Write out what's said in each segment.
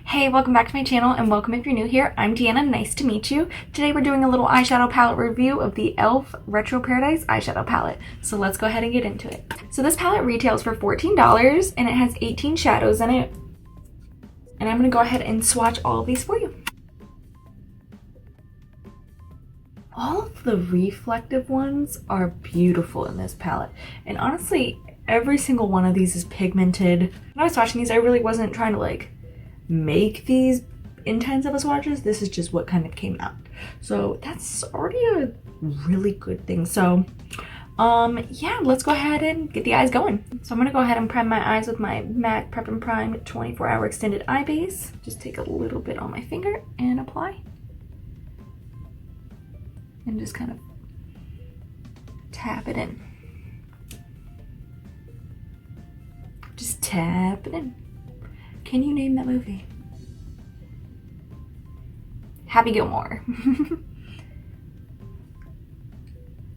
Hey, welcome back to my channel and welcome if you're new here. I'm Deanna, nice to meet you. Today we're doing a little eyeshadow palette review of the Elf Retro Paradise Eyeshadow Palette. So let's go ahead and get into it. So this palette retails for $14 and it has 18 shadows in it. And I'm gonna go ahead and swatch all of these for you. All of the reflective ones are beautiful in this palette. And honestly, every single one of these is pigmented. When I was swatching these, I really wasn't trying to make these intense of a swatches. This is just what kind of came out. So that's already a really good thing. So yeah, let's go ahead and get the eyes going. So I'm gonna go ahead and prime my eyes with my MAC Prep and Prime 24-hour extended eye base. Just take a little bit on my finger and apply. And just kind of tap it in. Just tap it in. Can you name that movie? Happy Gilmore.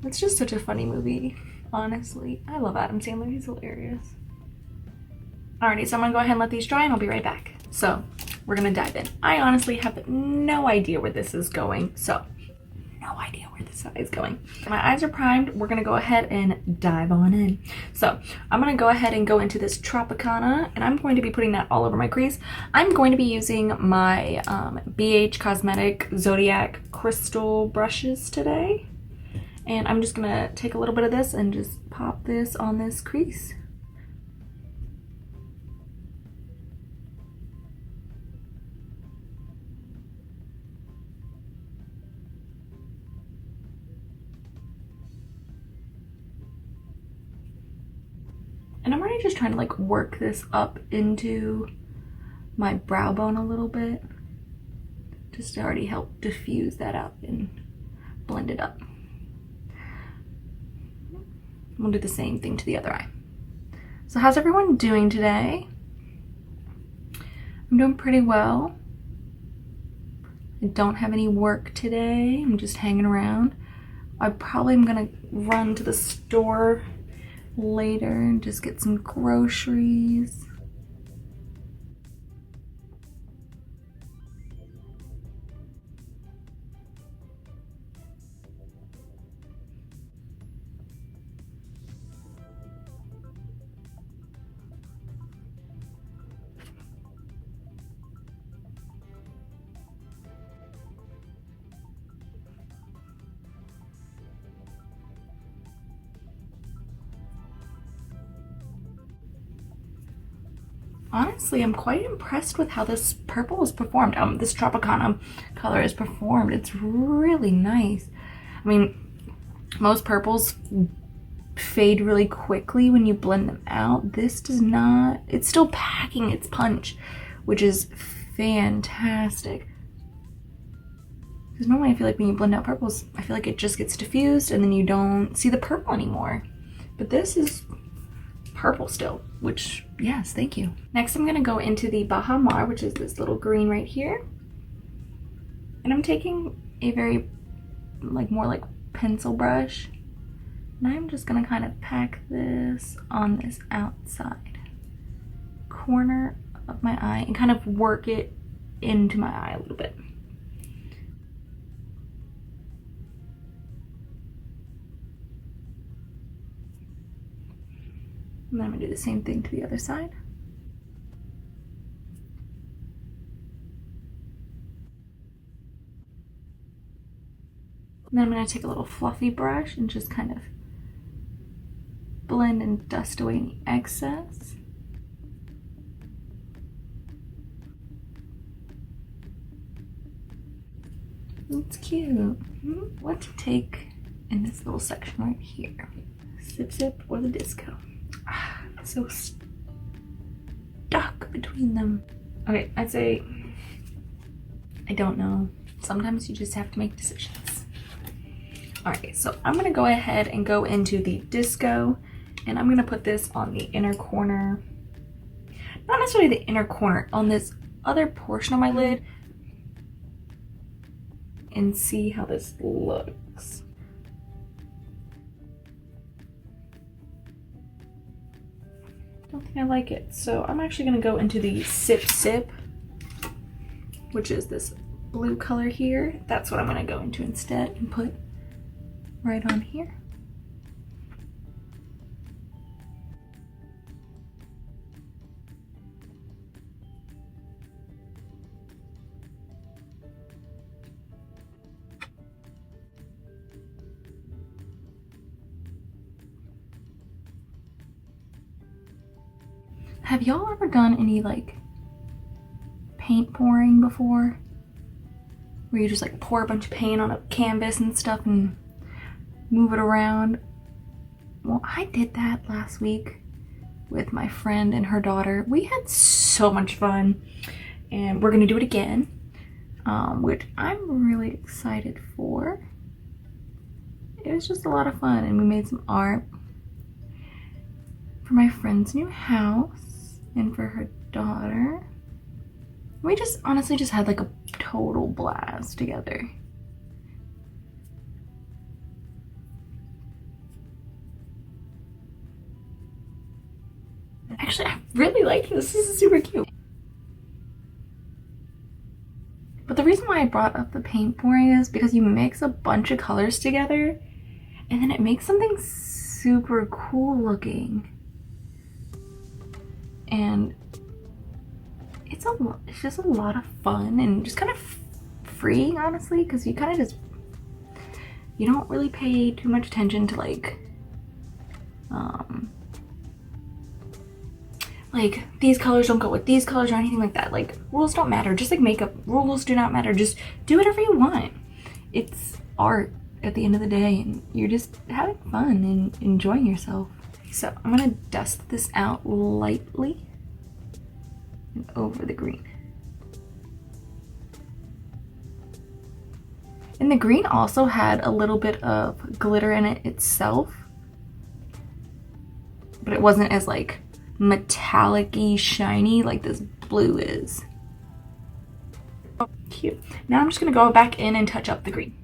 It's just such a funny movie, honestly. I love Adam Sandler, he's hilarious. Alrighty, so I'm gonna go ahead and let these dry and I'll be right back. So, we're gonna dive in. I honestly have no idea where this is going, so no idea where this eye is going. My eyes are primed. We're gonna go ahead and dive on in. So I'm gonna go ahead and go into this Tropicana and I'm going to be putting that all over my crease. I'm going to be using my BH Cosmetic Zodiac Crystal brushes today. And I'm just gonna take a little bit of this and just pop this on this crease. And I'm already just trying to work this up into my brow bone a little bit, just to already help diffuse that out and blend it up. We'll do the same thing to the other eye. So how's everyone doing today? I'm doing pretty well. I don't have any work today. I'm just hanging around. I probably am gonna run to the store later and just get some groceries. Honestly, I'm quite impressed with how this purple is performed. This Tropicana color is performed. It's really nice. I mean, most purples fade really quickly when you blend them out. This does not. It's still packing its punch, which is fantastic. Because normally I feel like when you blend out purples, I feel like it just gets diffused and then you don't see the purple anymore. But this is purple still, which, yes, thank you. Next, I'm gonna go into the Bahama, which is this little green right here. And I'm taking a very, more like pencil brush. And I'm just gonna kind of pack this on this outside corner of my eye and kind of work it into my eye a little bit. And then I'm gonna do the same thing to the other side. And then I'm gonna take a little fluffy brush and just kind of blend and dust away any excess. It's cute. What to take in this little section right here? Sip Sip or the Disco? So stuck between them. Okay, I'd say, I don't know. Sometimes you just have to make decisions. Alright, so I'm gonna go ahead and go into the Disco, and I'm gonna put this on the inner corner. Not necessarily the inner corner, on this other portion of my lid, and see how this looks. I don't think I like it. So I'm actually gonna go into the Sip Sip which is this blue color here. That's what I'm gonna go into instead and put right on here. Have y'all ever done any like paint pouring before? Where you just like pour a bunch of paint on a canvas and stuff and move it around? Well, I did that last week with my friend and her daughter. We had so much fun, and we're gonna do it again, which I'm really excited for. It was just a lot of fun, and we made some art for my friend's new house and for her daughter. We just honestly just had like a total blast together. Actually, I really like this. This is super cute. But the reason why I brought up the paint pouring is because you mix a bunch of colors together and then it makes something super cool looking. And it's just a lot of fun and just kind of free, honestly, because you kind of just, you don't really pay too much attention to like these colors don't go with these colors or anything like that. Like, rules don't matter. Just like makeup, rules do not matter. Just do whatever you want. It's art at the end of the day, and you're just having fun and enjoying yourself. So I'm gonna dust this out lightly and over the green. And the green also had a little bit of glitter in it itself, but it wasn't as like metallic-y shiny like this blue is. Oh, cute. Now I'm just gonna go back in and touch up the green.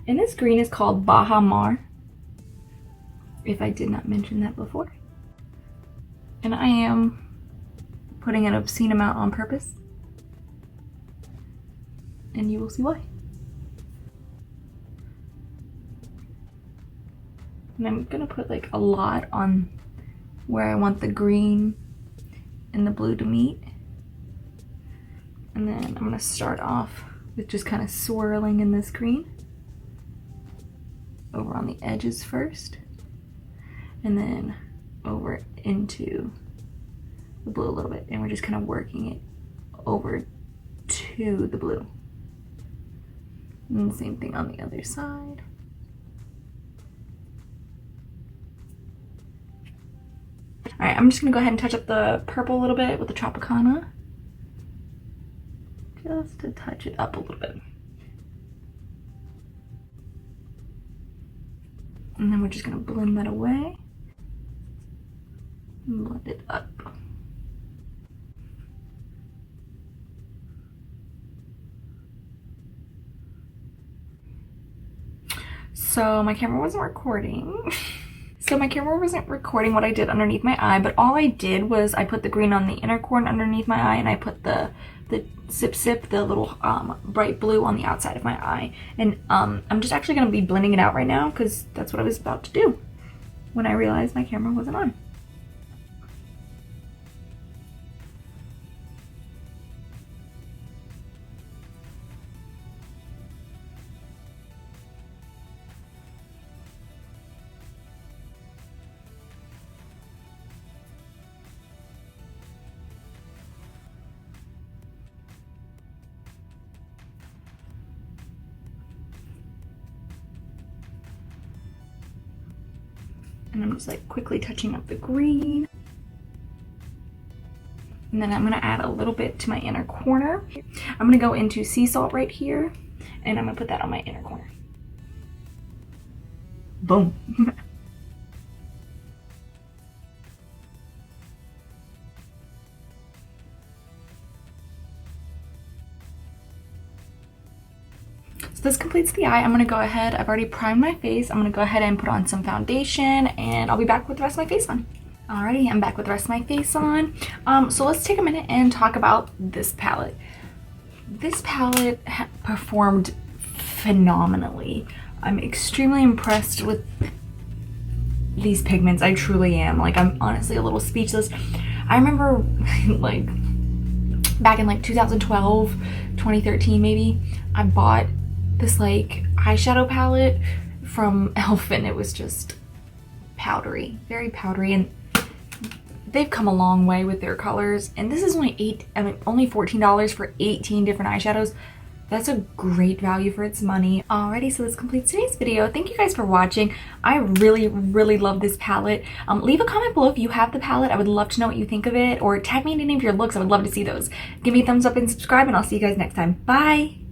And this green is called Bahama, if I did not mention that before. And I am putting an obscene amount on purpose, and you will see why. And I'm gonna put like a lot on where I want the green and the blue to meet. And then I'm gonna start off with just kind of swirling in this green over on the edges first, and then over into the blue a little bit, and we're just kind of working it over to the blue. And the same thing on the other side. All right, I'm just gonna go ahead and touch up the purple a little bit with the Tropicana, just to touch it up a little bit. And then we're just gonna blend that away and blend it up. So my camera wasn't recording. What I did underneath my eye, but all I did was I put the green on the inner corner underneath my eye, and I put the sip, the little bright blue on the outside of my eye. And I'm just actually gonna be blending it out right now because that's what I was about to do when I realized my camera wasn't on. And I'm just like quickly touching up the green. And then I'm gonna add a little bit to my inner corner. I'm gonna go into sea salt right here, and I'm gonna put that on my inner corner. Boom. This completes the eye. I'm gonna go ahead, I've already primed my face. I'm gonna go ahead and put on some foundation, and I'll be back with the rest of my face on. Alrighty, I'm back with the rest of my face on. So let's take a minute and talk about this palette. This palette performed phenomenally. I'm extremely impressed with these pigments. I truly am. Like, I'm honestly a little speechless. I remember like back in like 2012, 2013 maybe, I bought this like eyeshadow palette from Elf, and it was just powdery, very powdery, and they've come a long way with their colors. And this is only only $14 for 18 different eyeshadows. That's a great value for its money. Alrighty, so this completes today's video. Thank you guys for watching. I really, really love this palette. Leave a comment below if you have the palette. I would love to know what you think of it, or tag me in any of your looks. I would love to see those. Give me a thumbs up and subscribe, and I'll see you guys next time. Bye!